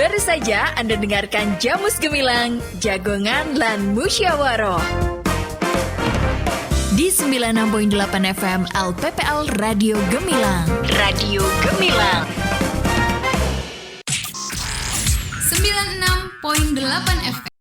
Baru saja Anda dengarkan Jamus Gemilang, Jagongan lan Musyawaroh di 96.8 FM LPPL Radio Gemilang. Radio Gemilang. 96.8 FM